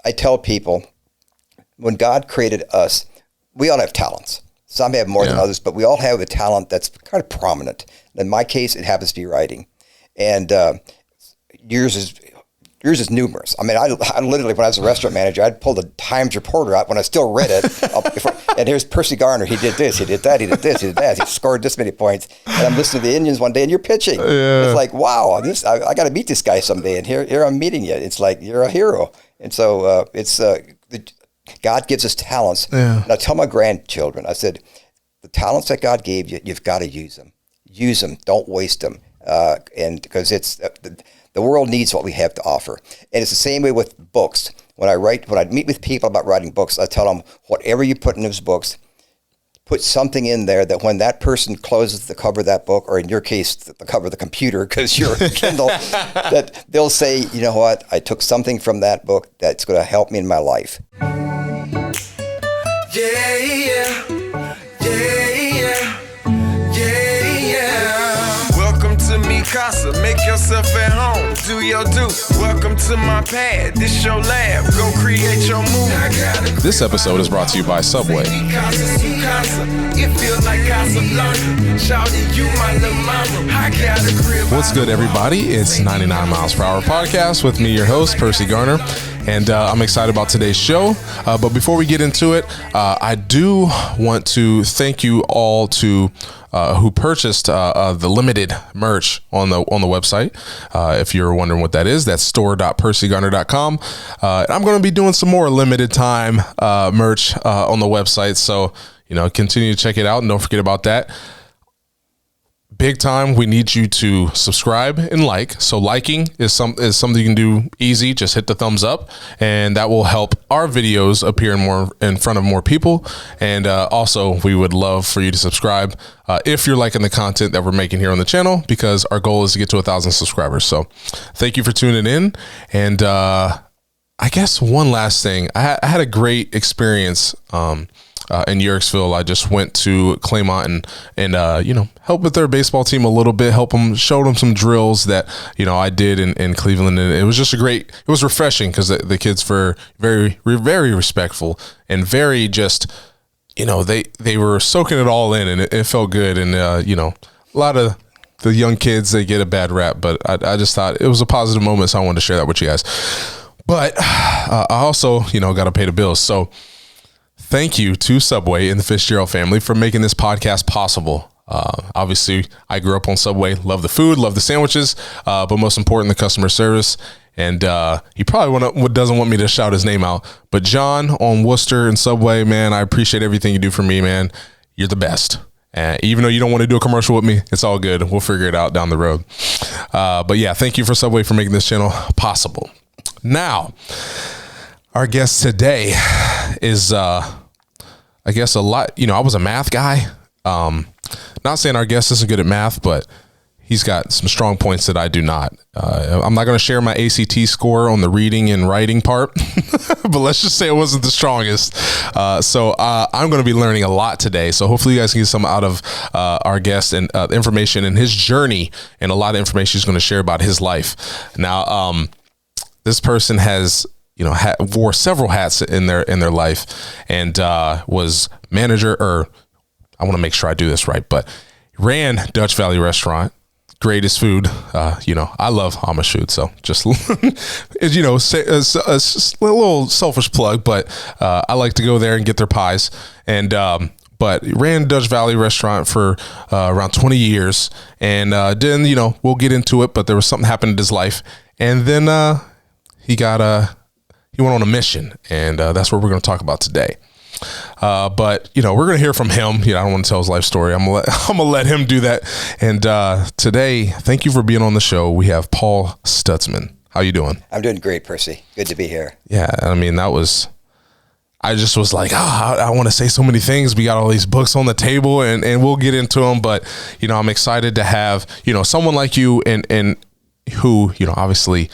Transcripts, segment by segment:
I tell people, when God created us, we all have talents. Some have more than others, but we all have a talent that's kind of prominent. In my case, it happens to be writing. And yours is numerous. I mean, I literally, when I was a restaurant manager, I'd pull the Times Reporter out when I still read it. And here's Percy Garner. He did this, he did that, he did this, he did that. He scored this many points. And I'm listening to the Indians one day, and you're pitching. Yeah. It's like, wow, I got to meet this guy someday. And here I'm meeting you. It's like, you're a hero. And so God gives us talents. Yeah. And I tell my grandchildren, I said, the talents that God gave you, you've got to use them. Use them. Don't waste them. And because it's the world needs what we have to offer. And it's the same way with books. When I meet with people about writing books, I tell them, whatever you put in those books, put something in there that when that person closes the cover of that book, or in your case, the cover of the computer, because you're a Kindle, that they'll say, you know what, I took something from that book that's going to help me in my life. Casa, make yourself at home, do your do. Welcome to my pad, this your lab, go create your move. This episode is brought to you by Subway. What's good, everybody? It's 99 Miles Per Hour podcast with me, your host, Percy Garner. And I'm excited about today's show. But before we get into it, I do want to thank you all who purchased the limited merch on the website. If you're wondering what that is, that's store.percygarner.com. I'm going to be doing some more limited time merch on the website. So, continue to check it out and don't forget about that. Big time, we need you to subscribe and like. So liking is something you can do easy. Just hit the thumbs up, and that will help our videos appear in front of more people. And also, we would love for you to subscribe if you're liking the content that we're making here on the channel, because our goal is to get to 1,000 subscribers. So thank you for tuning in. And I guess one last thing, I had a great experience in Yerkesville. I just went to Claymont and helped with their baseball team a little bit, showed them some drills that, I did in Cleveland. And it was just it was refreshing because the kids were very, very respectful and very just, they were soaking it all in, and it felt good. And, a lot of the young kids, they get a bad rap, but I just thought it was a positive moment. So I wanted to share that with you guys. But I also, got to pay the bills. So thank you to Subway and the Fitzgerald family for making this podcast possible. Obviously, I grew up on Subway, love the food, love the sandwiches, but most important, the customer service. And he probably doesn't want me to shout his name out, but John on Worcester and Subway, man, I appreciate everything you do for me, man. You're the best. Even though you don't want to do a commercial with me, it's all good. We'll figure it out down the road. But yeah, thank you for Subway for making this channel possible. Now, our guest today is, I guess, a lot. I was a math guy. Not saying our guest isn't good at math, but he's got some strong points that I do not. I'm not going to share my ACT score on the reading and writing part, but let's just say it wasn't the strongest. So I'm going to be learning a lot today. So hopefully you guys can get some out of our guest and information and his journey, and a lot of information he's going to share about his life. Now, this person has wore several hats in their life, and was manager, or I want to make sure I do this right, but ran Dutch Valley Restaurant, greatest food. I love Amish food, so just a little selfish plug, but I like to go there and get their pies. And but ran Dutch Valley Restaurant for around 20 years, and then we'll get into it, but there was something happened in his life, and then he went on a mission, and that's what we're going to talk about today. But we're going to hear from him. I don't want to tell his life story. I'm gonna let him do that. And today, thank you for being on the show. We have Paul Stutzman. How you doing? I'm doing great, Percy. Good to be here. Yeah, I mean, I just was like, I want to say so many things. We got all these books on the table, and we'll get into them. But I'm excited to have someone like you, and who obviously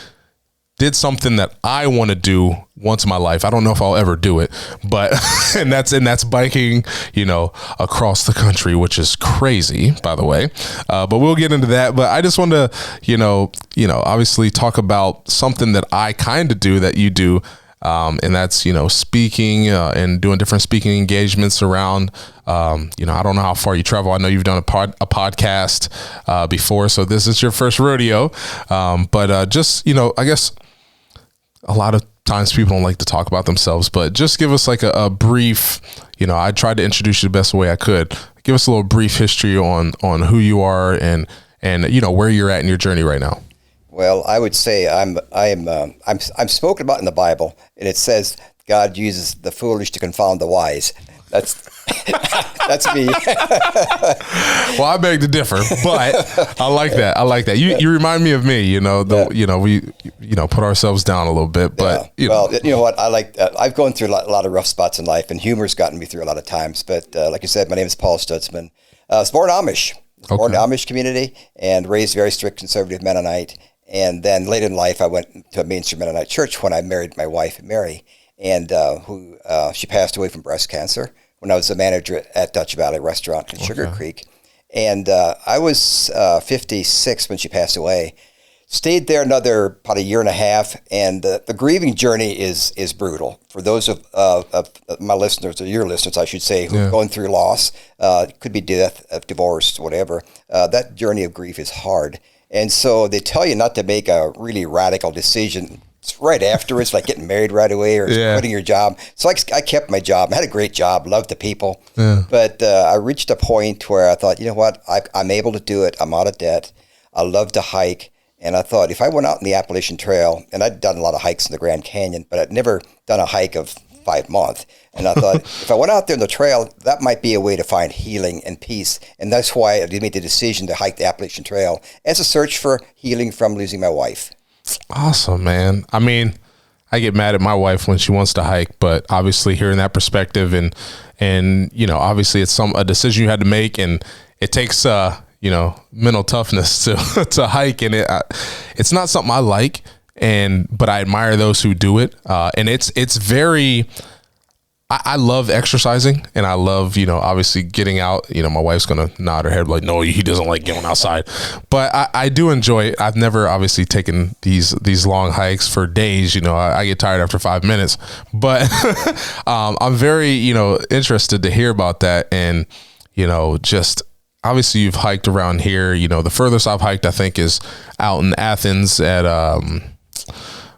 did something that I want to do once in my life. I don't know if I'll ever do it, but and that's biking, across the country, which is crazy, by the way. But we'll get into that. But I just want to, obviously talk about something that I kind of do that you do. and that's, speaking and doing different speaking engagements around, I don't know how far you travel. I know you've done a podcast before, so this is your first rodeo. But just, I guess a lot of times people don't like to talk about themselves, but just give us like a brief, I tried to introduce you the best way I could. Give us a little brief history on who you are and where you're at in your journey right now. Well, I would say I'm spoken about in the Bible, and it says God uses the foolish to confound the wise. That's me. Well, I beg to differ, but I like that. You remind me of me. We put ourselves down a little bit, but you know what? I like. I've gone through a lot of rough spots in life, and humor's gotten me through a lot of times. But like you said, my name is Paul Stutzman. I was born Amish. Born in the Amish community and raised very strict conservative Mennonite. And then later in life, I went to a mainstream Mennonite church when I married my wife, Mary, and she passed away from breast cancer when I was a manager at Dutch Valley Restaurant in Sugar Creek. And I was 56 when she passed away. Stayed there about a year and a half, and the grieving journey is brutal. For those of my listeners, or your listeners, I should say, who are going through loss, it could be death, divorce, whatever, that journey of grief is hard. And so they tell you not to make a really radical decision right afterwards, like getting married right away or quitting your job. So I kept my job. I had a great job, loved the people. Yeah. But I reached a point where I thought, you know what, I'm able to do it. I'm out of debt. I love to hike. And I thought if I went out in the Appalachian Trail, and I'd done a lot of hikes in the Grand Canyon, but I'd never done a hike of 5 months. And I thought, if I went out there in the trail, that might be a way to find healing and peace. And that's why I made the decision to hike the Appalachian Trail as a search for healing from losing my wife. Awesome, man. I mean, I get mad at my wife when she wants to hike, but obviously hearing that perspective and obviously it's a decision you had to make, and it takes mental toughness to hike, and it's not something I like, but I admire those who do it, and it's very. I love exercising, and I love, obviously getting out. My wife's going to nod her head like, no, he doesn't like going outside. But I do enjoy it. I've never obviously taken these long hikes for days. I get tired after 5 minutes. But I'm very, interested to hear about that. And, just obviously you've hiked around here. The furthest I've hiked, I think, is out in Athens at,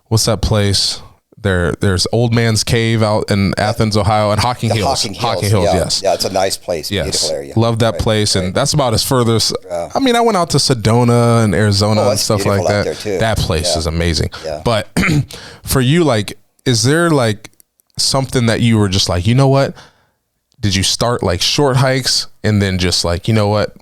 what's that place? There's Old Man's Cave out in Athens, Ohio, and Hocking Hills. Hocking Hills, yes. Yeah, it's a nice place. Yes. Beautiful area. Love that place, and that's about as furthest. I mean, I went out to Sedona and Arizona and stuff like that. That place is amazing. Yeah. But for you, like, is there like something that you were just like, you know what? Did you start like short hikes and then just like, you know what,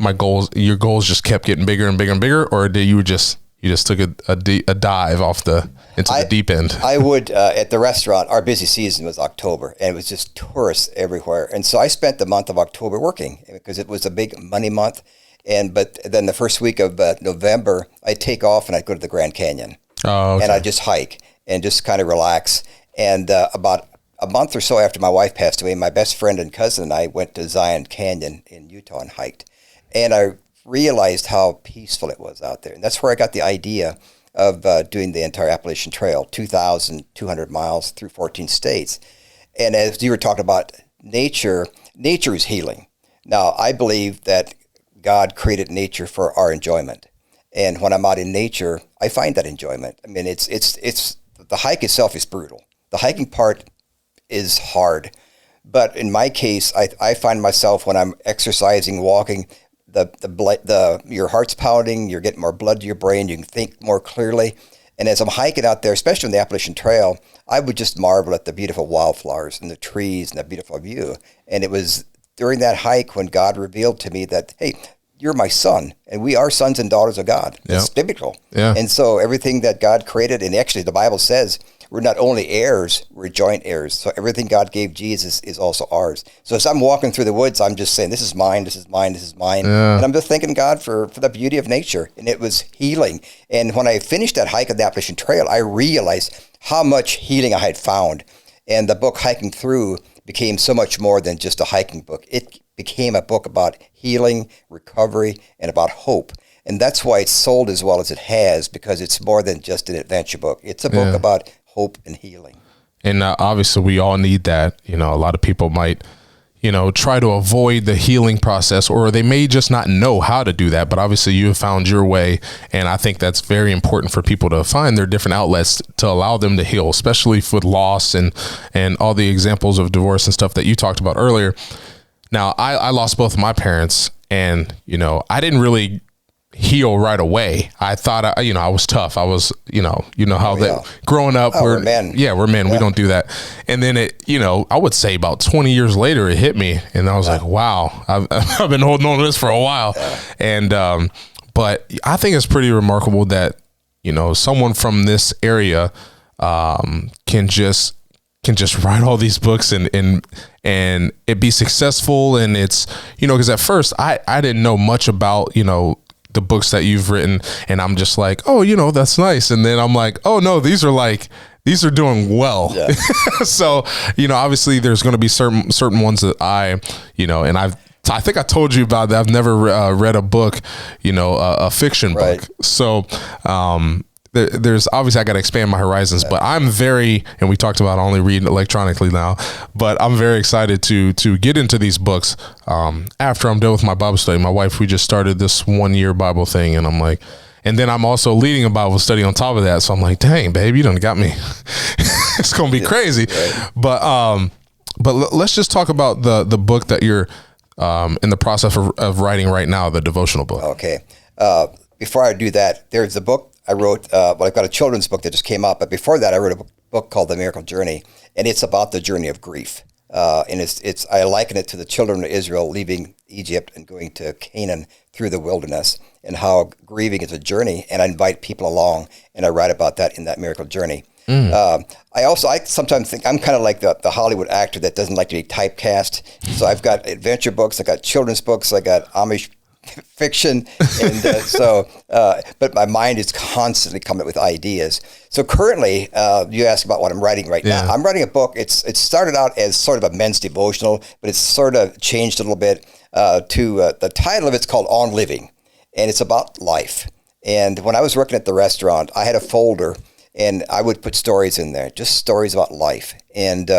your goals just kept getting bigger and bigger and bigger, or did you just took a dive into the deep end? I would, at the restaurant, our busy season was October, and it was just tourists everywhere. And so I spent the month of October working because it was a big money month. But then the first week of November, I'd take off and I'd go to the Grand Canyon. Oh, okay. And I'd just hike and just kind of relax. And about a month or so after my wife passed away, my best friend and cousin and I went to Zion Canyon in Utah and hiked. And I realized how peaceful it was out there. And that's where I got the idea of doing the entire Appalachian Trail, 2,200 miles through 14 states. And as you were talking about nature is healing. Now, I believe that God created nature for our enjoyment. And when I'm out in nature, I find that enjoyment. I mean, it's the hike itself is brutal. The hiking part is hard. But in my case, I find myself when I'm exercising, walking, your heart's pounding, you're getting more blood to your brain, you can think more clearly. And as I'm hiking out there, especially on the Appalachian Trail, I would just marvel at the beautiful wildflowers and the trees and the beautiful view. And it was during that hike when God revealed to me that, hey, you're my son, and we are sons and daughters of God. It's biblical. Yeah. And so everything that God created, and actually the Bible says, we're not only heirs, we're joint heirs. So everything God gave Jesus is also ours. So as I'm walking through the woods, I'm just saying, this is mine, this is mine, this is mine. Yeah. And I'm just thanking God for the beauty of nature. And it was healing. And when I finished that hike on the Appalachian Trail, I realized how much healing I had found. And the book Hiking Through became so much more than just a hiking book. It became a book about healing, recovery, and about hope. And that's why it's sold as well as it has, because it's more than just an adventure book. It's a book about hope and healing. And obviously we all need that. You know, a lot of people might, you know, try to avoid the healing process, or they may just not know how to do that. But obviously you have found your way. And I think that's very important for people to find their different outlets to allow them to heal, especially with loss and all the examples of divorce and stuff that you talked about earlier. Now, I lost both of my parents, and, you know, I didn't really heal right away. I thought, I was tough. I was, growing up, we're men. Yeah, we're men. Yeah. We don't do that. And then I would say about 20 years later, it hit me, and I was like, wow, I've been holding on to this for a while. Yeah. And, but I think it's pretty remarkable that, you know, someone from this area, can just write all these books and it be successful. And it's, because at first I didn't know much about, the books that you've written, and I'm just like, oh, that's nice. And then I'm like, oh no, these are doing well. Yeah. So, obviously there's going to be certain ones that I think I told you about that. I've never read a book, a fiction book. So, there's obviously I got to expand my horizons, but I'm and we talked about only reading electronically now, but I'm very excited to get into these books after I'm done with my Bible study. My wife, we just started this 1-year Bible thing, and I'm like, and then I'm also leading a Bible study on top of that. So I'm like, dang, babe, you done got me. It's going to be crazy. Right. But let's just talk about the book that you're in the process of writing right now, the Devotional Book. Okay. Before I do that, there's a book I wrote, I've got a children's book that just came out, but before that I wrote a book called The Miracle Journey, and it's about the journey of grief. And I liken it to the children of Israel leaving Egypt and going to Canaan through the wilderness, and how grieving is a journey, and I invite people along, and I write about that in that Miracle Journey. I sometimes think I'm kind of like the Hollywood actor that doesn't like to be typecast. So I've got adventure books, I got children's books, I got Amish fiction, and but my mind is constantly coming up with ideas. So currently, you asked about what I'm writing right now. I'm writing a book. It started out as sort of a men's devotional, but it's sort of changed a little bit to the title of it's called On Living, and it's about life. And when I was working at the restaurant, I had a folder, and I would put stories in there, just stories about life. And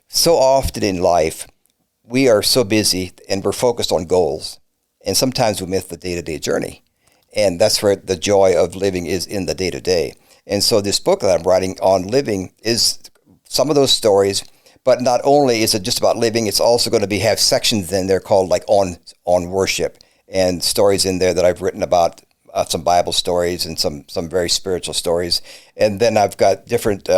so often in life, we are so busy and we're focused on goals. And sometimes we miss the day-to-day journey. And that's where the joy of living is, in the day-to-day. And so this book that I'm writing on living is some of those stories, but not only is it just about living, it's also going to have sections in there called like on worship, and stories in there that I've written about some Bible stories and some very spiritual stories. And then I've got different,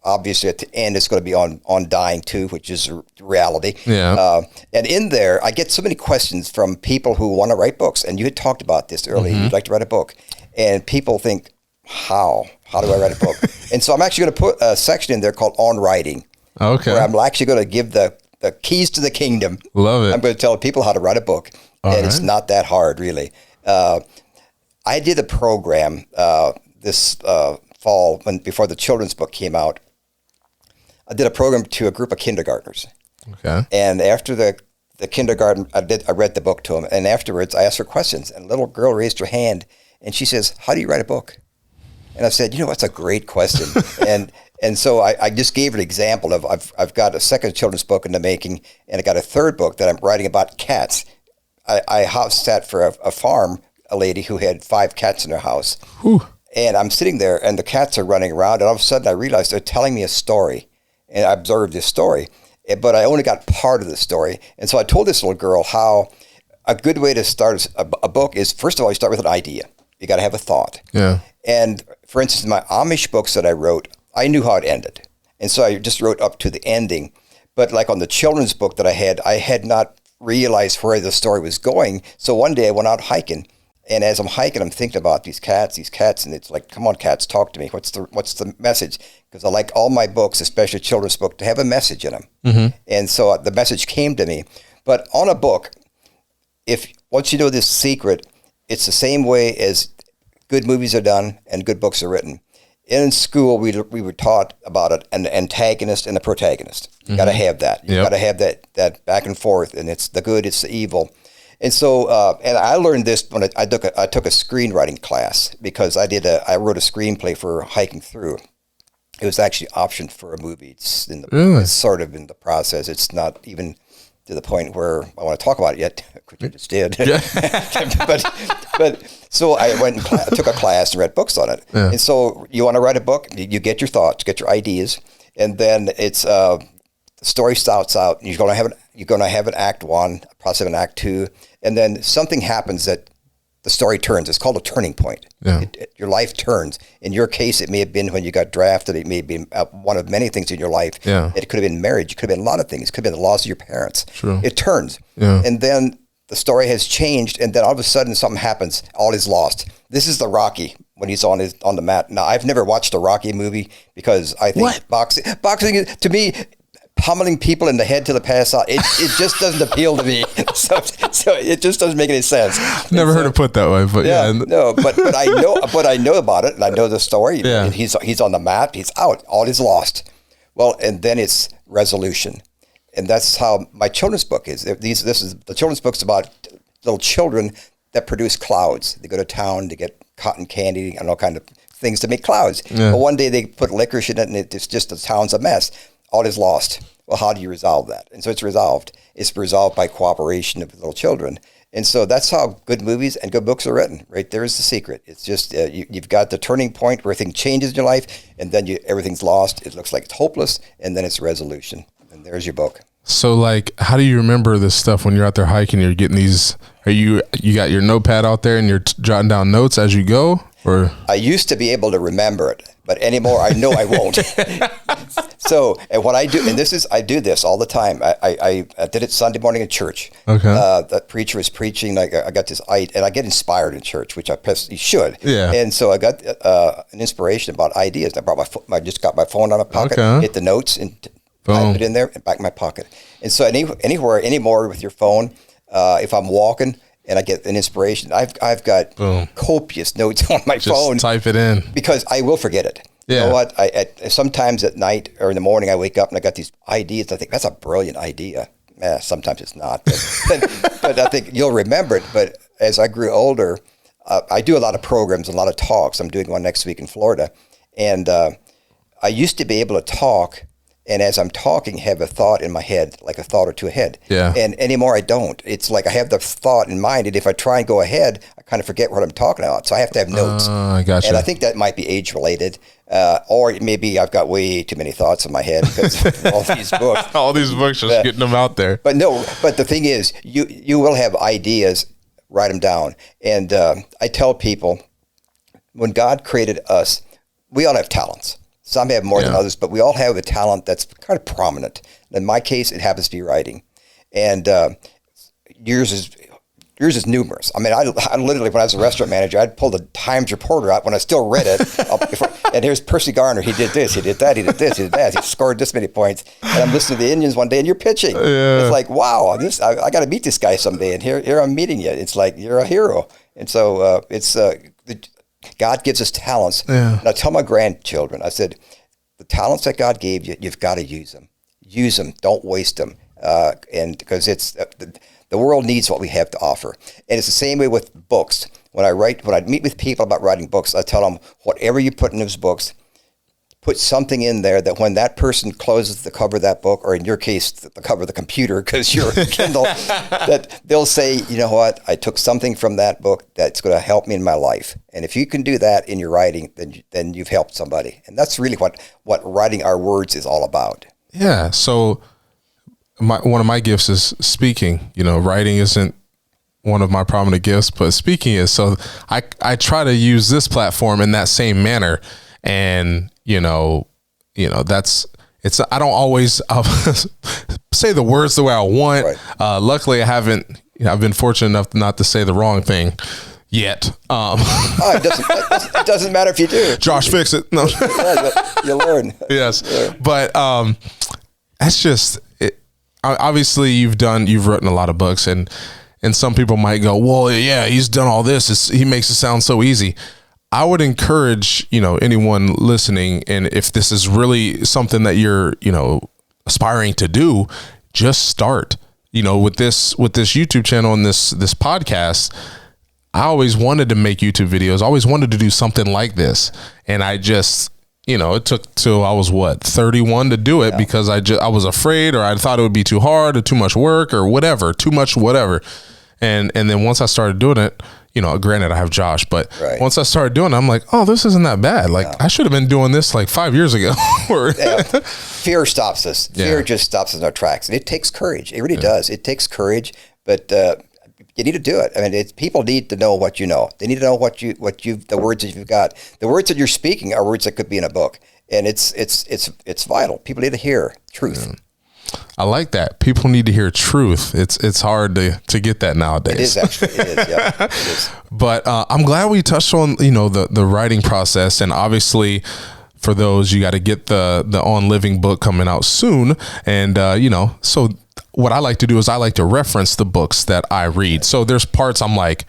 obviously at the end it's going to be on dying too, which is reality. Yeah. And in there, I get so many questions from people who want to write books. And you had talked about this earlier. Mm-hmm. You'd like to write a book. And people think, how do I write a book? And so I'm actually going to put a section in there called On Writing. Okay. Where I'm actually going to give the keys to the kingdom. Love it. I'm going to tell people how to write a book. All and right. It's not that hard, really. I did a program this fall before the children's book came out. I did a program to a group of kindergartners. Okay. And after the kindergarten, I read the book to them. And afterwards, I asked her questions. And a little girl raised her hand, and she says, "How do you write a book?" And I said, that's a great question. and so I just gave her an example of I've got a second children's book in the making, and I got a third book that I'm writing about cats. I house sat for a farm, a lady who had 5 cats in her house. Whew. And I'm sitting there, and the cats are running around, and all of a sudden I realized they're telling me a story. And I observed this story, but I only got part of the story. And so I told this little girl how a good way to start a book is, first of all, you start with an idea. You got to have a thought. Yeah. And for instance, my Amish books that I wrote, I knew how it ended. And so I just wrote up to the ending. But like on the children's book that I had not realized where the story was going. So one day I went out hiking. And as I'm hiking, I'm thinking about these cats, and it's like, come on, cats, talk to me. What's the message? Because I like all my books, especially children's books, to have a message in them. Mm-hmm. And so the message came to me. But on a book, once you know this secret, it's the same way as good movies are done and good books are written. In school, we were taught about it, an antagonist and a protagonist. You got to have that. You got to have that back and forth, and it's the good, it's the evil. And so, and I learned this when I took a screenwriting class, because I wrote a screenplay for Hiking Through. It was actually optioned for a movie. It's Really? it's sort of in the process. It's not even to the point where I want to talk about it yet, which I just did. but so I went and took a class and read books on it. Yeah. And so you want to write a book, you get your thoughts, get your ideas, and then it's the story starts out. And you're going to have an act 1, possibly an act 2, and then something happens that the story turns. It's called a turning point. Yeah. Your life turns. In your case, it may have been when you got drafted. It may have been one of many things in your life. Yeah. It could have been marriage. It could have been a lot of things. It could have been the loss of your parents. True. It turns. Yeah. And then the story has changed, and then all of a sudden something happens. All is lost. This is the Rocky when he's on the mat. Now, I've never watched a Rocky movie because I think boxing is, to me, pummeling people in the head till they pass out. It just doesn't appeal to me. So it just doesn't make any sense. Never heard it put that way, but yeah. No, but I know about it, and I know the story. Yeah. And he's on the mat. He's out. All is lost. Well, and then it's resolution, and that's how my children's book is. The children's book's about little children that produce clouds. They go to town to get cotton candy and all kind of things to make clouds. Yeah. But one day they put licorice in it, and it's just the town's a mess. All is lost. Well, how do you resolve that? And so it's resolved. It's resolved by cooperation of little children. And so that's how good movies and good books are written. Right there is the secret. It's just you've got the turning point where everything changes in your life, and then everything's lost. It looks like it's hopeless, and then it's resolution. And there's your book. So, like, how do you remember this stuff when you're out there hiking? You're getting these. You got your notepad out there and you're jotting down notes as you go, or? I used to be able to remember it, but anymore I know I won't. So, and what I do, and I do this all the time. I did it Sunday morning in church. Okay. The preacher was preaching. I got this, and I get inspired in church, which you should. Yeah. And so I got an inspiration about ideas. I brought I just got my phone out of my pocket, hit the notes, and type it in there, and back in my pocket. And so anymore with your phone, if I'm walking and I get an inspiration, I've got copious notes on my phone. Just type it in. Because I will forget it. Yeah. You know what? Sometimes at night or in the morning, I wake up and I got these ideas. I think that's a brilliant idea. Sometimes it's not, but I think you'll remember it. But as I grew older, I do a lot of programs, a lot of talks. I'm doing one next week in Florida. And I used to be able to talk, and as I'm talking, have a thought in my head, like a thought or two ahead. Yeah. And anymore, I don't. It's like I have the thought in mind, and if I try and go ahead, I kind of forget what I'm talking about. So I have to have notes. I gotcha. And I think that might be age-related, or maybe I've got way too many thoughts in my head because of all these books. All these books, just getting them out there. But the thing is, you will have ideas, write them down. And I tell people, when God created us, we all have talents. Some have more than others, but we all have a talent that's kind of prominent. In my case, it happens to be writing. And yours is numerous. I mean, I literally, when I was a restaurant manager, I'd pull the Times Reporter out when I still read it. And here's Percy Garner. He did this, he did that, he did this, he did that. He scored this many points. And I'm listening to the Indians one day, and you're pitching. Yeah. It's like, wow, I got to meet this guy someday. And here I'm meeting you. It's like, you're a hero. And so God gives us talents. Yeah. And I tell my grandchildren, I said, the talents that God gave you, you've got to use them. Use them. Don't waste them. And because the world needs what we have to offer. And it's the same way with books. When I meet with people about writing books, I tell them, whatever you put in those books, put something in there that when that person closes the cover of that book, or in your case, the cover of the computer, because you're a Kindle, that they'll say, you know what, I took something from that book that's going to help me in my life. And if you can do that in your writing, then you've helped somebody. And that's really what writing our words is all about. Yeah. So one of my gifts is speaking. Writing isn't one of my prominent gifts, but speaking is. So I try to use this platform in that same manner. And, I don't always say the words the way I want. Right. Luckily I've been fortunate enough not to say the wrong thing yet. It doesn't matter if you do. Josh, fix it. No, you learn. Yes. Yeah. But, that's just it. Obviously you've written a lot of books, and some people might go, well, yeah, he's done all this. He makes it sound so easy. I would encourage, anyone listening, and if this is really something that you're, aspiring to do, just start. With this YouTube channel and this podcast, I always wanted to make YouTube videos. I always wanted to do something like this. And I just, it took till I was 31 to do it because I was afraid, or I thought it would be too hard or too much work or whatever, too much whatever. And then once I started doing it, granted I have Josh, but once I started doing it, I'm like, oh, this isn't that bad. Like I should have been doing this like 5 years ago. Fear stops us. Fear just stops us in our tracks. And it takes courage. It really does. It takes courage, but you need to do it. I mean, people need to know what you know. They need to know the words that you've got. The words that you're speaking are words that could be in a book, and it's vital. People need to hear truth. Yeah. I like that. People need to hear truth. It's hard to get that nowadays. It is actually. It is. Yeah. It is. But I'm glad we touched on the writing process, and obviously for those, you got to get the On Living book coming out soon, and so. What I like to do is I like to reference the books that I read. So there's parts I'm like,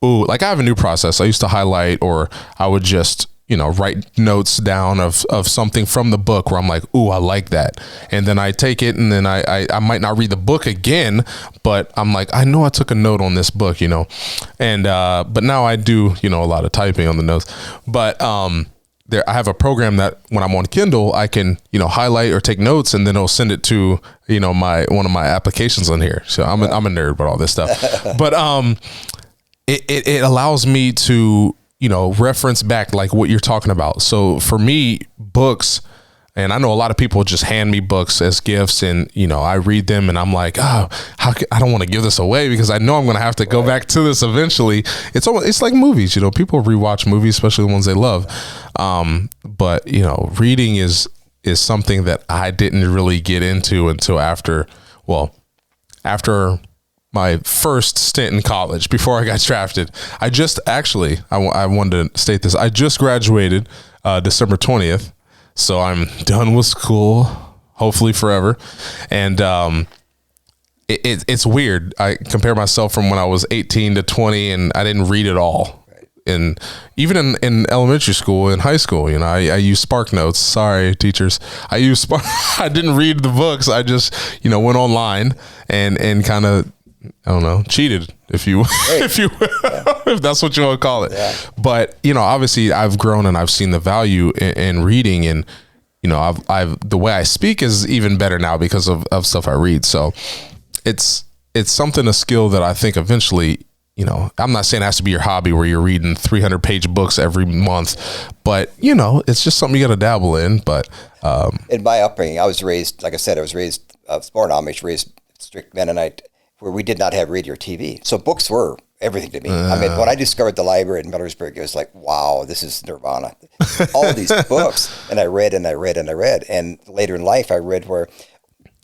ooh, like I have a new process. I used to highlight, or I would just, write notes down of something from the book where I'm like, ooh, I like that. And then I take it, and then I might not read the book again, but I'm like, I know I took a note on this book, and, but now I do, a lot of typing on the notes, but, I have a program that when I'm on Kindle, I can, highlight or take notes, and then it'll send it to, one of my applications on here. So I'm a nerd about all this stuff, but, it allows me to, reference back like what you're talking about. So for me, books, and I know a lot of people just hand me books as gifts, and, I read them and I'm like, oh, I don't want to give this away because I know I'm going to have to go back to this eventually. It's like movies, people rewatch movies, especially the ones they love. But reading is something that I didn't really get into until after my first stint in college, before I got drafted. I wanted to state this. I just graduated, December 20th. So I'm done with school, hopefully forever. And it's weird. I compare myself from when I was 18 to 20, and I didn't read at all. And even in elementary school, in high school, I used Spark Notes. Sorry, teachers. I didn't read the books. I just, went online and kind of, I don't know, cheated, if you if that's what you want to call it. Yeah. But obviously I've grown and I've seen the value in reading, and I've the way I speak is even better now because of stuff I read. So it's a skill that I think eventually, I'm not saying it has to be your hobby where you're reading 300-page books every month, but it's just something you got to dabble in. But in my upbringing, I was raised, like I said, I was born Amish, raised strict Mennonite, where we did not have radio or TV. So books were everything to me. I mean, when I discovered the library in Millersburg, it was like, wow, this is nirvana. All these books. And I read and I read and I read. And later in life, I read where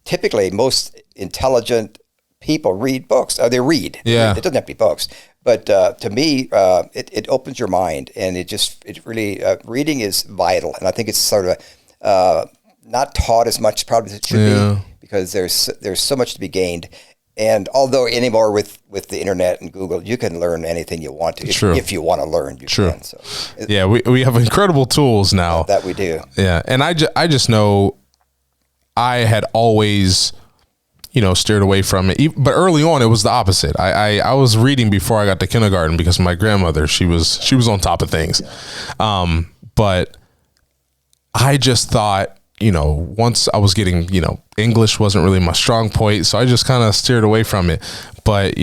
typically most intelligent people read books. They read. Yeah. It doesn't have to be books. But to me, it opens your mind. And it really, reading is vital. And I think it's sort of not taught as much probably as it should be, because there's so much to be gained. And although anymore with the internet and Google, you can learn anything you want to. If you want to learn, you can. So, we have incredible tools now. That we do. Yeah, and I just know I had always, steered away from it. But early on, it was the opposite. I was reading before I got to kindergarten because my grandmother, she was on top of things. But I just thought, once I was getting, English wasn't really my strong point. So I just kind of steered away from it. But,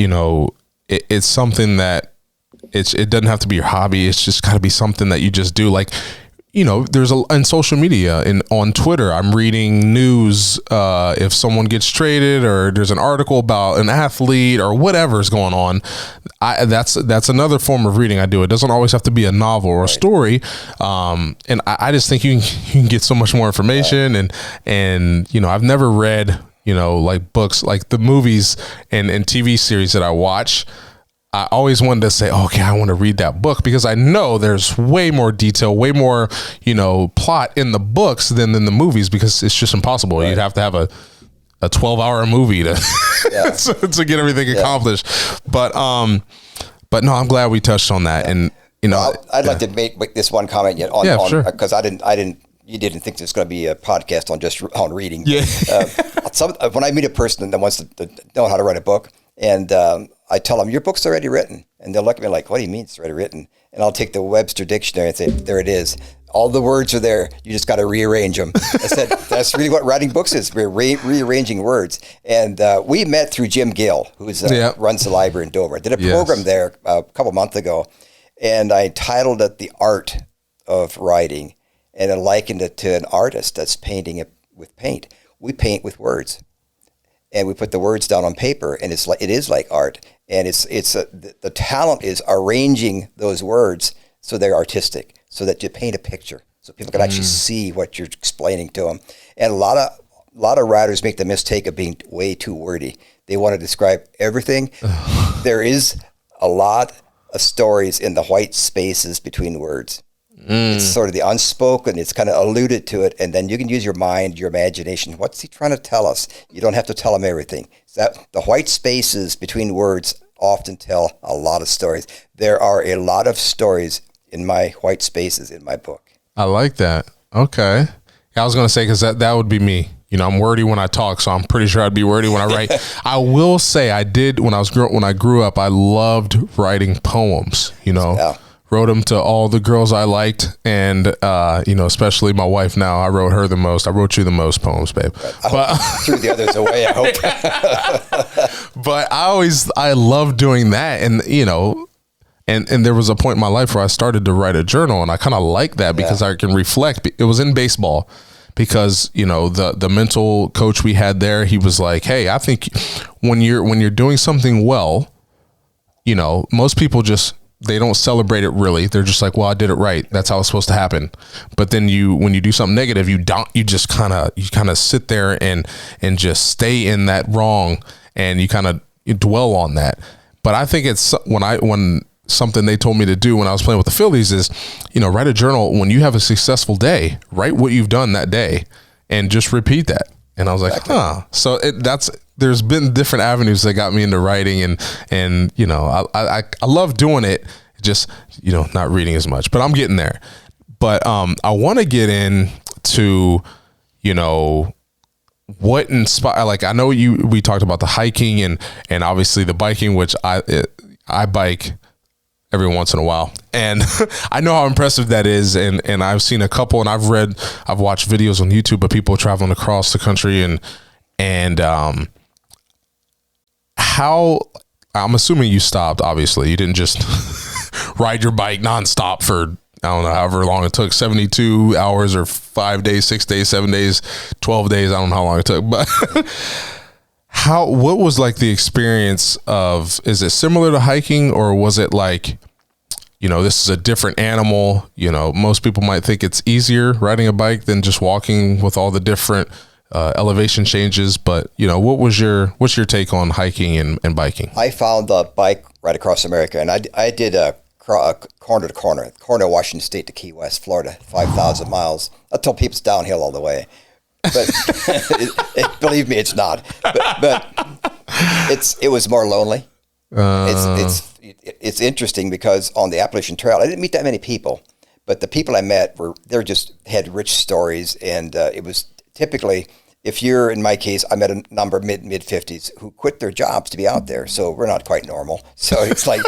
it's something that it doesn't have to be your hobby. It's just got to be something that you just do. Like, there's in social media on Twitter, I'm reading news, if someone gets traded or there's an article about an athlete or whatever's going on. That's another form of reading I do. It doesn't always have to be a novel or a story. And I just think you can get so much more information, and I've never read, like books, like the movies and TV series that I watch. I always wanted to say, okay, I want to read that book because I know there's way more detail, way more, plot in the books than in the movies, because it's just impossible. Right. You'd have to have a 12-hour movie to to get everything accomplished. But no, I'm glad we touched on that. And I'd like to make this one comment yet on sure. Because you didn't think there's going to be a podcast on reading. Yeah. When I meet a person that wants to know how to write a book, and I tell them, your book's already written. And they'll look at me like, what do you mean it's already written? And I'll take the Webster dictionary and say, there it is. All the words are there. You just got to rearrange them. I said, that's really what writing books is. We're rearranging words. And we met through Jim Gill, who runs the library in Dover. I did a program there a couple months ago, and I titled it The Art of Writing, and I likened it to an artist that's painting it with paint. We paint with words, and we put the words down on paper, and it is like art. And the talent is arranging those words so they're artistic, so that you paint a picture, so people can actually see what you're explaining to them. And a lot of writers make the mistake of being way too wordy. They want to describe everything. There is a lot of stories in the white spaces between words. It's sort of the unspoken. It's kind of alluded to it, and then you can use your mind, your imagination. What's he trying to tell us? You don't have to tell him everything. The white spaces between words often tell a lot of stories. There are a lot of stories in my white spaces in my book. I like that. Okay. I was going to say, because that would be me. I'm wordy when I talk, so I'm pretty sure I'd be wordy when I write. I will say I did when I grew up. I loved writing poems. Wrote them to all the girls I liked, and especially my wife. Now I wrote her the most. I wrote you the most poems, babe. I threw the others away, I hope. But I loved doing that, and and there was a point in my life where I started to write a journal, and I kind of like that because I can reflect. It was in baseball, because the mental coach we had there, he was like, hey, I think when you're doing something well, most people they don't celebrate it really. They're just like, well, I did it right. That's how it's supposed to happen. But then when you do something negative, you just kind of sit there and just stay in that wrong, and you kind of dwell on that. But I think it's when something they told me to do when I was playing with the Phillies is, write a journal. When you have a successful day, write what you've done that day and just repeat that. And I was like, So there's been different avenues that got me into writing, and I love doing it, just, not reading as much, but I'm getting there. But I want to get into, what inspire, like, I know we talked about the hiking and obviously the biking, which I bike every once in a while, and I know how impressive that is, and I've seen a couple, and I've watched videos on YouTube of people traveling across the country, and how, I'm assuming you stopped. Obviously you didn't just ride your bike nonstop for, I don't know, however long it took, 72 hours or 5 days, 6 days, 7 days, 12 days. I don't know how long it took, but what was like the experience of, is it similar to hiking, or was it like, this is a different animal? Most people might think it's easier riding a bike than just walking with all the different elevation changes. But, what's your take on hiking and biking? I found the bike right across America, and I did a corner to corner of Washington State to Key West, Florida, 5,000 miles. I told people it's downhill all the way. But believe me, it's not. But it was more lonely. It's interesting because on the Appalachian Trail, I didn't meet that many people, but the people I met had rich stories, and it was typically, if you're, in my case, I met a number of mid 50s who quit their jobs to be out there. So we're not quite normal. So it's like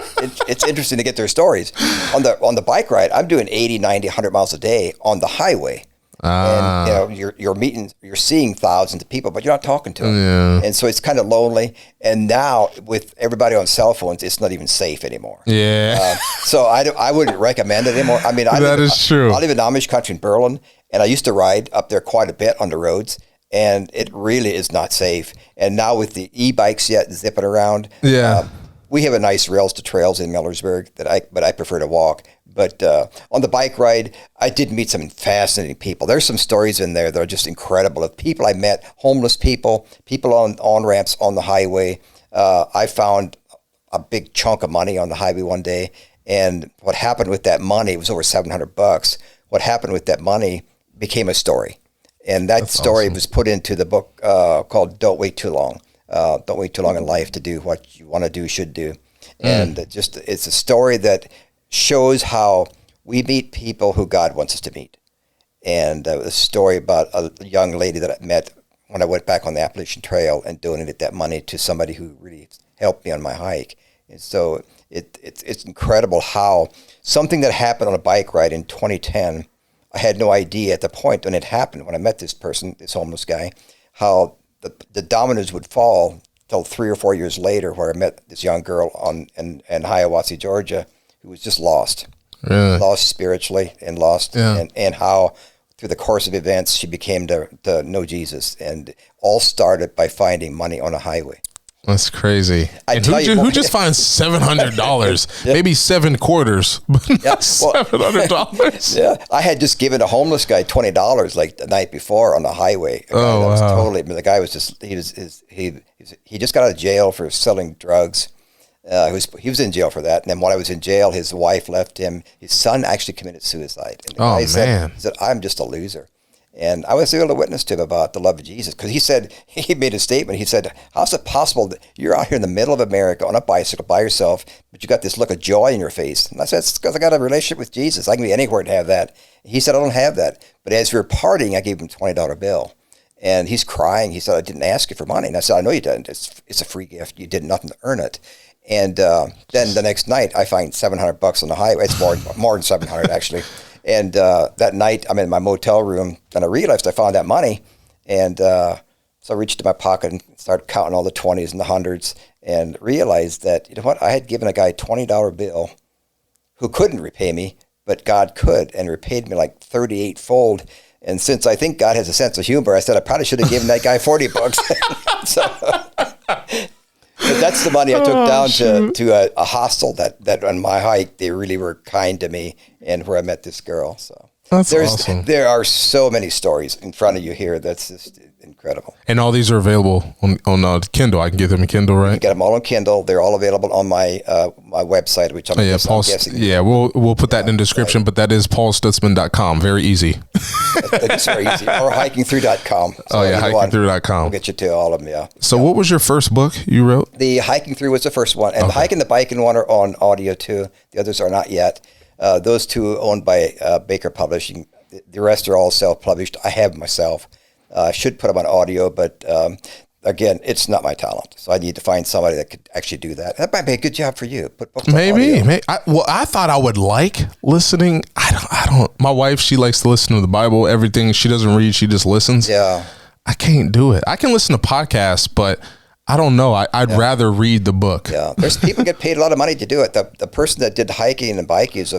it's interesting to get their stories. On the bike ride, I'm doing 80, 90, 100 miles a day on the highway. And you're seeing thousands of people, but you're not talking to them. Yeah. And so it's kind of lonely. And now with everybody on cell phones, it's not even safe anymore. Yeah. So I wouldn't recommend it anymore. I mean, that is true. I live in Amish country in Berlin, and I used to ride up there quite a bit on the roads, and it really is not safe. And now with the e-bikes zipping around, we have a nice rails to trails in Millersburg but I prefer to walk. But on the bike ride, I did meet some fascinating people. There's some stories in there that are just incredible of people I met, homeless people on ramps on the highway. I found a big chunk of money on the highway one day, and what happened with that money, it was over $700. What happened with that money became a story, and that's story awesome. Was put into the book called "Don't Wait Too Long." Don't wait too long in life to do what you want to do, should do, and it's a story that shows how we meet people who God wants us to meet. And a story about a young lady that I met when I went back on the Appalachian Trail and donated that money to somebody who really helped me on my hike. And so it's incredible how something that happened on a bike ride in 2010, I had no idea at the point when it happened, when I met this person, this homeless guy, how the dominoes would fall till 3 or 4 years later, where I met this young girl in Hiawassee, Georgia, who was just lost. Really? Lost spiritually and lost, and how through the course of events she became to know Jesus, and all started by finding money on a highway. That's crazy. And who just finds $700? Yep. Maybe 7 quarters, but Yeah, not $700. Yeah, I had just given a homeless guy $20 like the night before on the highway. The guy was just he just got out of jail for selling drugs. He was in jail for that, and then while I was in jail, his wife left him. His son actually committed suicide. And the guy said, "I'm just a loser." And I was able to witness to him about the love of Jesus, because he made a statement. He said, "How's it possible that you're out here in the middle of America on a bicycle by yourself, but you got this look of joy in your face?" And I said, "It's because I got a relationship with Jesus. I can be anywhere and have that." He said, "I don't have that." But as we were partying, I gave him a $20 bill. And he's crying. He said, "I didn't ask you for money." And I said, "I know you didn't. It's a free gift. You did nothing to earn it." And then the next night, I find $700 on the highway. It's more than 700 actually. And that night, I'm in my motel room, and I realized I found that money. And so I reached in my pocket and started counting all the 20s and the hundreds, and realized that, you know what, I had given a guy a $20 bill who couldn't repay me, but God could, and repaid me like 38-fold. And since I think God has a sense of humor, I said I probably should have given that guy $40. But that's the money I took down to a hostel that on my hike, they really were kind to me, and where I met this girl. So that's awesome. There are so many stories in front of you here. That's just incredible. And all these are available on Kindle. I can get them in Kindle, right? You get them all on Kindle. They're all available on my my website, which I'm guessing. Yeah, we'll put that in the description, right. But that is paulstutzman.com. Very easy. It's very easy. Or hikingthrough.com. So hikingthrough.com. We'll get you to all of them, yeah. So what was your first book you wrote? The Hiking Through was the first one. And the Hiking the Biking one are on audio too. The others are not yet. Those two owned by Baker Publishing. The rest are all self-published. I have myself. I should put them on audio, but again, it's not my talent. So I need to find somebody that could actually do that. That might be a good job for you. Put books on audio. I thought I would like listening. I don't. My wife, she likes to listen to the Bible. Everything. She doesn't read. She just listens. Yeah. I can't do it. I can listen to podcasts, but I don't know. I'd rather read the book. Yeah. There's people get paid a lot of money to do it. The person that did hiking and biking is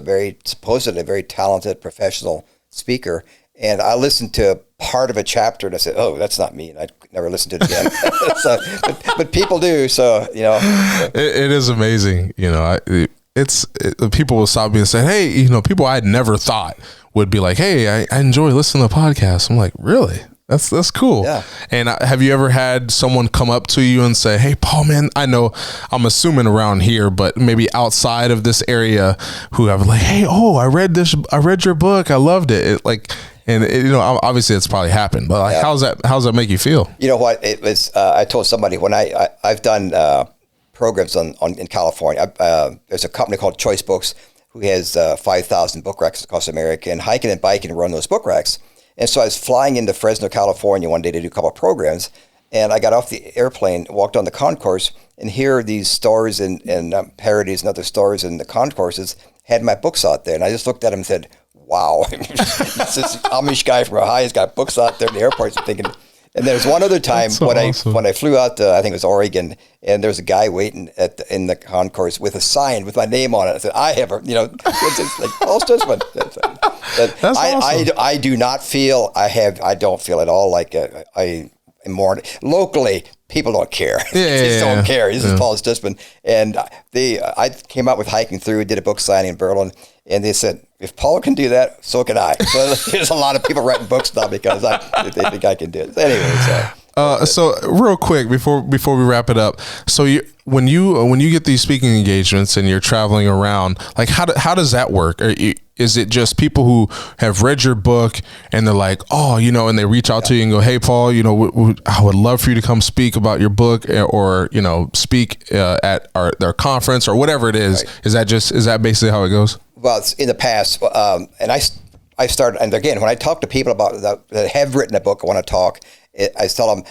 supposedly a very talented professional speaker. And I listened to part of a chapter and I said, "Oh, that's not me," and I never listened to it again. But people do, so you know. It is amazing, you know. People will stop me and say, "Hey, you know," people I had never thought would be like, "Hey, I enjoy listening to podcasts." I'm like, "Really? That's cool." Yeah. And have you ever had someone come up to you and say, "Hey, Paul, man, I'm assuming around here, but maybe outside of this area, who have like, hey, I read your book, I loved it." You know, obviously it's probably happened, but like, how's that make you feel? You know what? It was. I told somebody when I've done programs in California. There's a company called Choice Books who has 5,000 book racks across America, and hiking and biking run those book racks. And so I was flying into Fresno, California one day to do a couple of programs, and I got off the airplane, walked on the concourse, and here these stores and parodies and other stores in the concourses had my books out there, and I just looked at them and said, "Wow, this Amish guy from Ohio has got books out there in the airports." I'm thinking. And there's one other time when I flew out to, I think it was Oregon, and there was a guy waiting in the concourse with a sign with my name on it. I said, "I have it's like Paul Stutzman." That's awesome. I do not feel I don't feel at all like I am more locally. People don't care. They don't care. This is Paul Stutzman. And I came out with Hiking Through, did a book signing in Berlin, and they said, "If Paul can do that, so can I." So there's a lot of people writing books now because they think I can do it. Anyway, so real quick before we wrap it up, so when you get these speaking engagements and you're traveling around, like how does that work? Is it just people who have read your book and they're like, "Oh, you know," and they reach out to you and go, "Hey, Paul, you know, I would love for you to come speak about your book, or you know, speak at their conference or whatever it is." Right. Is that basically how it goes? Well, it's in the past, and I started, and again, when I talk to people that have written a book, I want to talk. I tell them,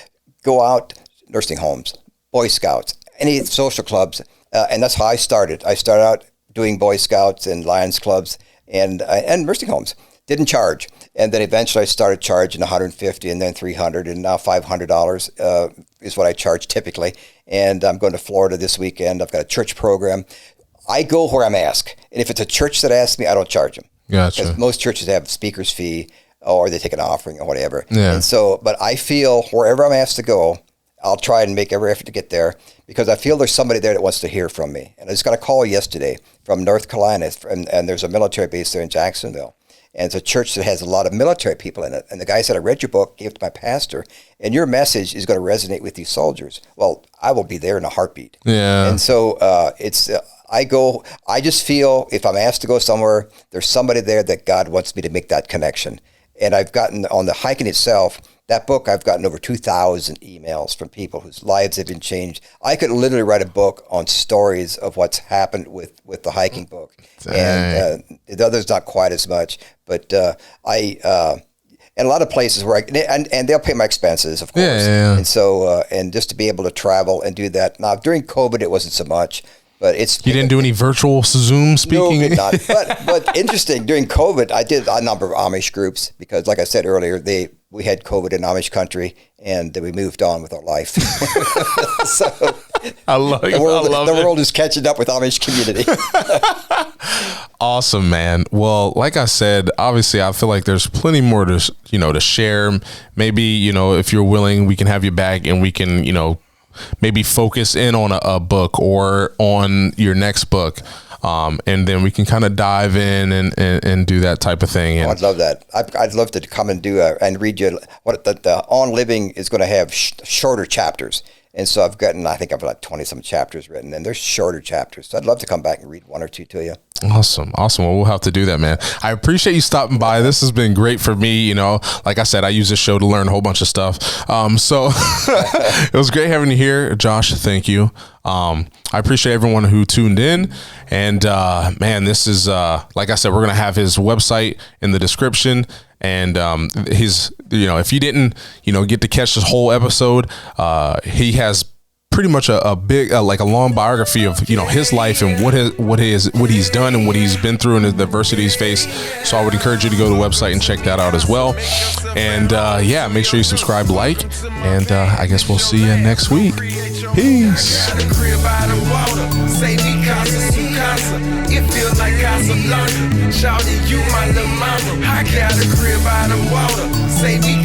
go out, nursing homes, Boy Scouts, any social clubs, And that's how I started. I started out doing Boy Scouts and Lions Clubs and nursing homes. Didn't charge. And then eventually I started charging $150 and then $300 and now $500 is what I charge typically. And I'm going to Florida this weekend. I've got a church program. I go where I'm asked. And if it's a church that asks me, I don't charge them. Gotcha. Because most churches have speaker's fee or they take an offering or whatever. Yeah. And so, but I feel wherever I'm asked to go, I'll try and make every effort to get there because I feel there's somebody there that wants to hear from me. And I just got a call yesterday from North Carolina, and there's a military base there in Jacksonville. And it's a church that has a lot of military people in it. And the guy said, I read your book, gave it to my pastor, and your message is going to resonate with these soldiers. Well, I will be there in a heartbeat. Yeah. And so I just feel if I'm asked to go somewhere, there's somebody there that God wants me to make that connection. And I've gotten on the hiking itself, that book, I've gotten over 2,000 emails from people whose lives have been changed. I could literally write a book on stories of what's happened with the hiking book. Dang. And the others not quite as much. But and a lot of places where and they'll pay my expenses, of course. Yeah. And so, and just to be able to travel and do that. Now, during COVID, it wasn't so much. But you didn't do any virtual Zoom speaking? No, not. But interesting, during COVID, I did a number of Amish groups because, like I said earlier, we had COVID in Amish country, and we moved on with our life. So the world is catching up with Amish community. Awesome, man. Well, like I said, obviously, I feel like there's plenty more to share. Maybe if you're willing, we can have you back, and we can maybe focus in on a book or on your next book. And then we can kind of dive in and do that type of thing. And I'd love that. I'd love to come and and read you what the On Living is going to have shorter chapters. And so I think I've got 20 some chapters written, and they're shorter chapters. So I'd love to come back and read one or two to you. Awesome. Well, we'll have to do that, man. I appreciate you stopping by. This has been great for me. Like I said, I use this show to learn a whole bunch of stuff. So it was great having you here, Josh. Thank you. I appreciate everyone who tuned in. And man, this is like I said, we're gonna have his website in the description. And if you didn't get to catch this whole episode, he has pretty much a big like a long biography of his life and what he's done and what he's been through and the adversity he's faced. So I would encourage you to go to the website and check that out as well. And make sure you subscribe, like, and I guess we'll see you next week. Peace. It feels like Casablanca. Shawty, you my little mama. I got a crib by the water. Say we